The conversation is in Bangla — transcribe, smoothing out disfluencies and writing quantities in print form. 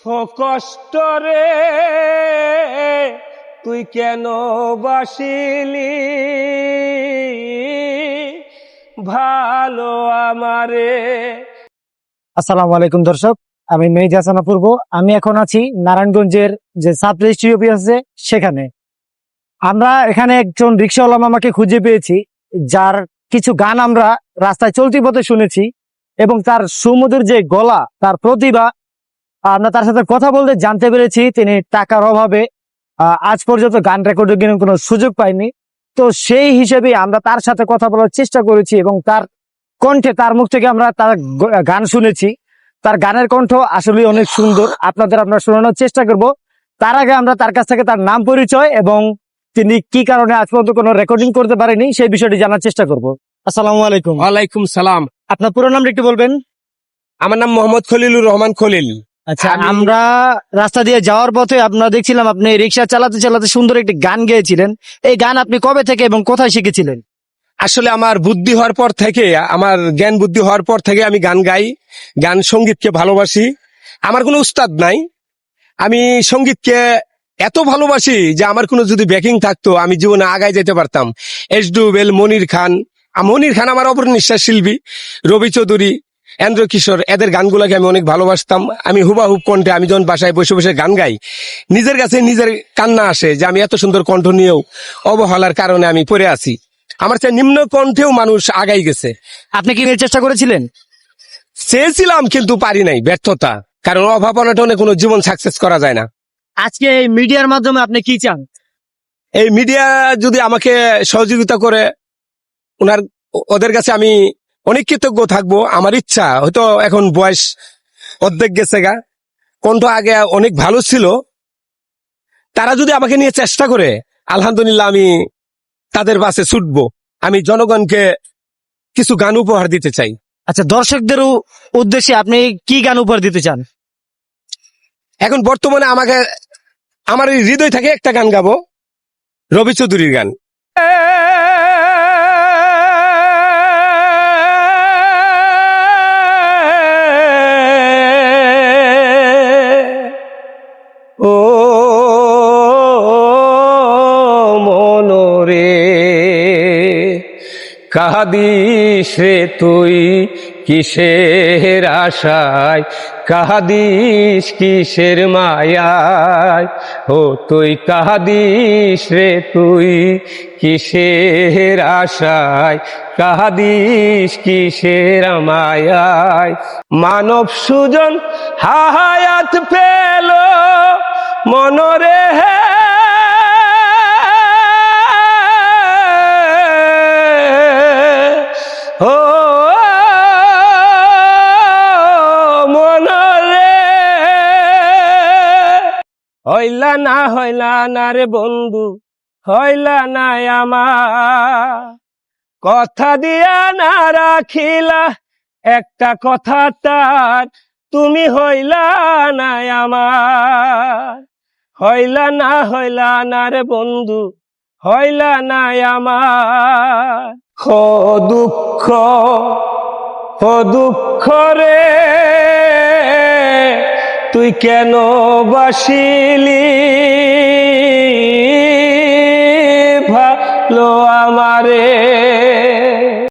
কষ্ট রে তুই কেন বাসিলি ভালো আমারে। আসসালামু আলাইকুম দর্শক, আমি মেহেদী হাসান অপূর্ব। আমি এখন আছি নারায়ণগঞ্জের যে সাব রেজিস্ট্রি অফিস আছে সেখানে। আমরা এখানে একজন রিক্সাওয়ালা মামাকে খুঁজে পেয়েছি, যার কিছু গান আমরা রাস্তায় চলতি পথে শুনেছি এবং তার সুমধুর যে গলা, তার প্রতিভা, আমরা তার সাথে কথা বলতে জানতে পেরেছি তিনি টাকার অভাবে আজ পর্যন্ত গান রেকর্ডিং কোনো সুযোগ পায়নি। তো সেই হিসেবে আমরা তার সাথে কথা বলার চেষ্টা করেছি এবং তার কণ্ঠে, তার মুখ থেকে আমরা তার গান শুনেছি। তার গানের কণ্ঠ আসলে অনেক সুন্দর, আমরা শোনানোর চেষ্টা করব। তার আগে আমরা তার কাছ থেকে তার নাম, পরিচয় এবং তিনি কি কারণে আজ পর্যন্ত কোনো রেকর্ডিং করতে পারেনি সেই বিষয়টি জানার চেষ্টা করব। আসসালামু আলাইকুম। ওয়ালাইকুম সালাম। আপনার পুরো নামটা একটু বলবেন? আমার নাম মোহাম্মদ খলিলুর রহমান খলিল। আচ্ছা, আমরা রাস্তা দিয়ে যাওয়ার পথে আপনারা দেখছিলাম আপনি রিক্সা চালাতে চালাতে সুন্দর একটি গান গেয়েছিলেন। এই গান আপনি কবে থেকে এবং কোথায় শিখেছিলেন? আসলে আমার বুদ্ধি হওয়ার পর থেকে, আমার জ্ঞান বুদ্ধি হওয়ার পর থেকে আমি গান গাই, গান সঙ্গীতকে ভালোবাসি। আমার কোনো উস্তাদ নাই, আমি সঙ্গীতকে এত ভালোবাসি যে আমার কোনো যদি ব্যাকিং থাকতো আমি জীবনে আগায় যেতে পারতাম। এসডুবেল, মনির খান আমার অপর নিঃশ্বাস শিল্পী, রবি চৌধুরী, এন্দ্র কিশোর, এদের গানগুলোকে আমি অনেক ভালোবাসতাম। আমি হুবাহুব কণ্ঠে, আমি যখন বাসায় বসে বসে গান গাই, নিজের কাছে নিজের কান্না আসে যে আমি এত সুন্দর কণ্ঠ নিয়েও অবহেলার কারণে আমি পড়ে আছি। আমার চেয়ে নিম্ন কণ্ঠেও মানুষ আগাই গেছে। আপনি কি চেষ্টা করেছিলেন? চেয়েছিলাম কিন্তু পারি নাই, ব্যর্থতা। কারণ অভাব অনটনে কোনো জীবন সাকসেস করা যায় না। আজকে এই মিডিয়ার মাধ্যমে আপনি কি চান? এই মিডিয়া যদি আমাকে সহযোগিতা করে, ওদের কাছে আমি অনেক কৃতজ্ঞ থাকবো। আমার ইচ্ছা, হয়তো এখন বয়স অর্ধেক গেছে গা, কণ্ঠ আগে অনেক ভালো ছিল, তারা যদি আমাকে নিয়ে চেষ্টা করে, আলহামদুলিল্লাহ আমি তাদের বাসে ছুটবো। আমি জনগণকে কিছু গান উপহার দিতে চাই। আচ্ছা, দর্শকদের উদ্দেশ্যে আপনি কি গান উপহার দিতে চান? এখন বর্তমানে আমার এই হৃদয় থেকে একটা গান গাবো, রবি চৌধুরীর গান। ও মনোরে কাহাদিস রে তুই কিসের আশায়, কাহাদিস কিসের মায়ায়, ও তুই কাহাদিস রে তুই কিসের আশায়, কাহাদিস কিসের মায়ায়। মানব সুজন হায়াত পেল মনরে হে, ও মনরে হইলা না রে বন্ধু, হইলা না আমার, কথা দিয়া না রাখিলা একটা কথা তার, তুমি হইলা না আমার, হইলা না রে বন্ধু, হইলা না আমার। দুঃখ রে তুই কেন বাসিলি ভালো আমারে।